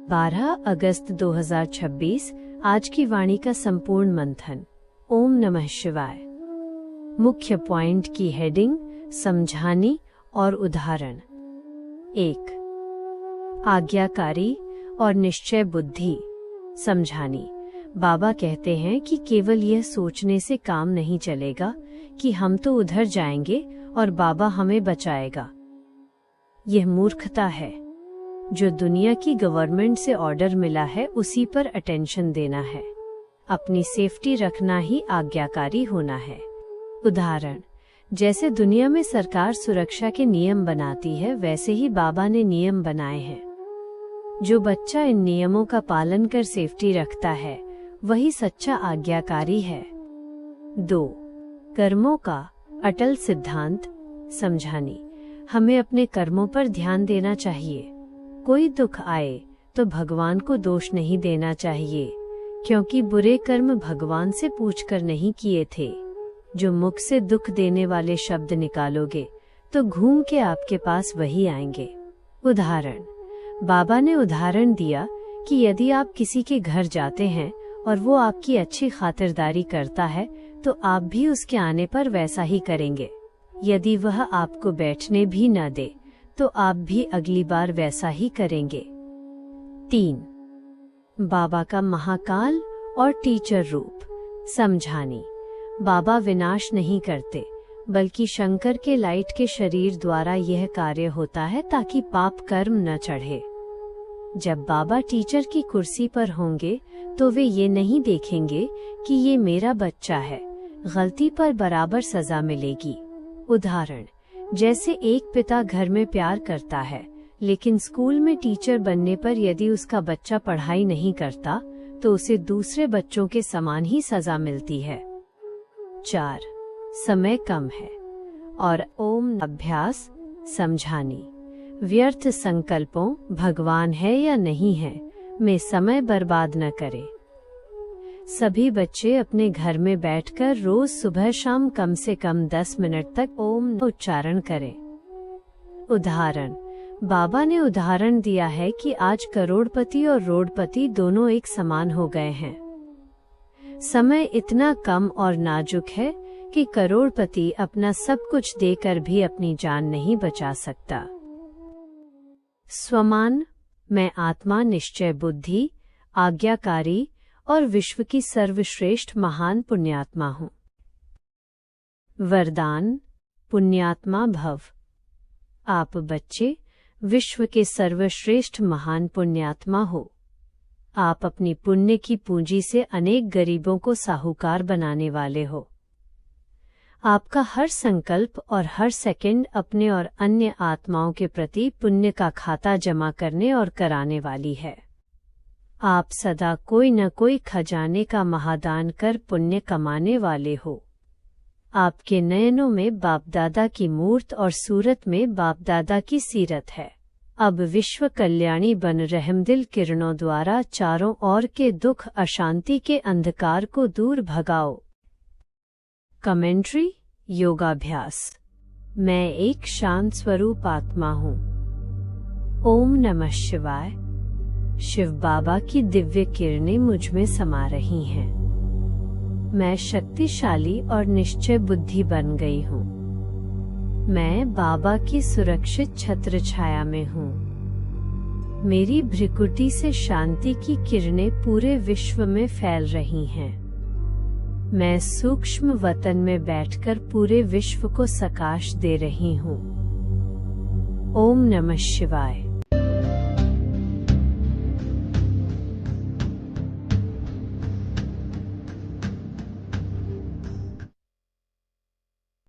12 अगस्त 2026 आज की वाणी का संपूर्ण मंथन। ओम नमः शिवाय। मुख्य पॉइंट की हेडिंग, समझानी और उदाहरण। 1. आज्ञाकारी और निश्चय बुद्धि। समझानी। बाबा कहते हैं कि केवल यह सोचने से काम नहीं चलेगा कि हम तो उधर जाएंगे और बाबा हमें बचाएगा। यह मूर्खता है। जो दुनिया की गवर्नमेंट से ऑर्डर मिला है उसी पर अटेंशन देना है। अपनी सेफ्टी रखना ही आज्ञाकारी होना है। उदाहरण, जैसे दुनिया में सरकार सुरक्षा के नियम बनाती है वैसे ही बाबा ने नियम बनाए हैं। जो बच्चा इन नियमों का पालन कर सेफ्टी रखता है वही सच्चा आज्ञाकारी है। 2. कर्मों का अटल सिद्धांत। समझानी। हमें अपने कर्मों पर ध्यान देना चाहिए। कोई दुख आए तो भगवान को दोष नहीं देना चाहिए, क्योंकि बुरे कर्म भगवान से पूछकर नहीं किए थे। जो मुख से दुख देने वाले शब्द निकालोगे तो घूम के आपके पास वही आएंगे। उदाहरण, बाबा ने उदाहरण दिया कि यदि आप किसी के घर जाते हैं और वो आपकी अच्छी खातिरदारी करता है तो आप भी उसके आने पर वैसा ही करेंगे। यदि वह आपको बैठने भी न दे तो आप भी अगली बार वैसा ही करेंगे। 3. बाबा का महाकाल और टीचर रूप। समझानी। बाबा विनाश नहीं करते, बल्कि शंकर के लाइट के शरीर द्वारा यह कार्य होता है ताकि पाप कर्म न चढ़े। जब बाबा टीचर की कुर्सी पर होंगे तो वे ये नहीं देखेंगे कि ये मेरा बच्चा है, गलती पर बराबर सजा मिलेगी। उदाहरण, जैसे एक पिता घर में प्यार करता है लेकिन स्कूल में टीचर बनने पर यदि उसका बच्चा पढ़ाई नहीं करता तो उसे दूसरे बच्चों के समान ही सजा मिलती है। 4. समय कम है और ओम अभ्यास। समझानी। व्यर्थ संकल्पों, भगवान है या नहीं है, में समय बर्बाद न करें। सभी बच्चे अपने घर में बैठकर रोज सुबह शाम कम से कम 10 मिनट तक ओम उच्चारण करें। उदाहरण, बाबा ने उदाहरण दिया है कि आज करोड़पति और रोडपति दोनों एक समान हो गए हैं। समय इतना कम और नाजुक है कि करोड़पति अपना सब कुछ देकर भी अपनी जान नहीं बचा सकता। स्वमान। मैं आत्मा, निश्चय बुद्धि, आज्ञाकारी और विश्व की सर्वश्रेष्ठ महान पुण्यात्मा हूँ। वरदान। पुण्यात्मा भव। आप बच्चे विश्व के सर्वश्रेष्ठ महान पुण्यात्मा हो। आप अपनी पुण्य की पूंजी से अनेक गरीबों को साहूकार बनाने वाले हो। आपका हर संकल्प और हर सेकंड अपने और अन्य आत्माओं के प्रति पुण्य का खाता जमा करने और कराने वाली है। आप सदा कोई न कोई खजाने का महादान कर पुण्य कमाने वाले हो। आपके नयनों में बाप दादा की मूर्त और सूरत में बाप दादा की सीरत है। अब विश्व कल्याणी बन रहमदिल किरणों द्वारा चारों ओर के दुख अशांति के अंधकार को दूर भगाओ। कमेंट्री। योगाभ्यास। मैं एक शांत स्वरूप आत्मा हूँ। ओम नमः शिवाय। शिव बाबा की दिव्य किरणें मुझ में समा रही हैं। मैं शक्तिशाली और निश्चय बुद्धि बन गई हूँ। मैं बाबा की सुरक्षित छत्र छाया में हूँ। मेरी भ्रिकुटी से शांति की किरणें पूरे विश्व में फैल रही हैं। मैं सूक्ष्म वतन में बैठकर पूरे विश्व को सकाश दे रही हूँ। ओम नमः शिवाय।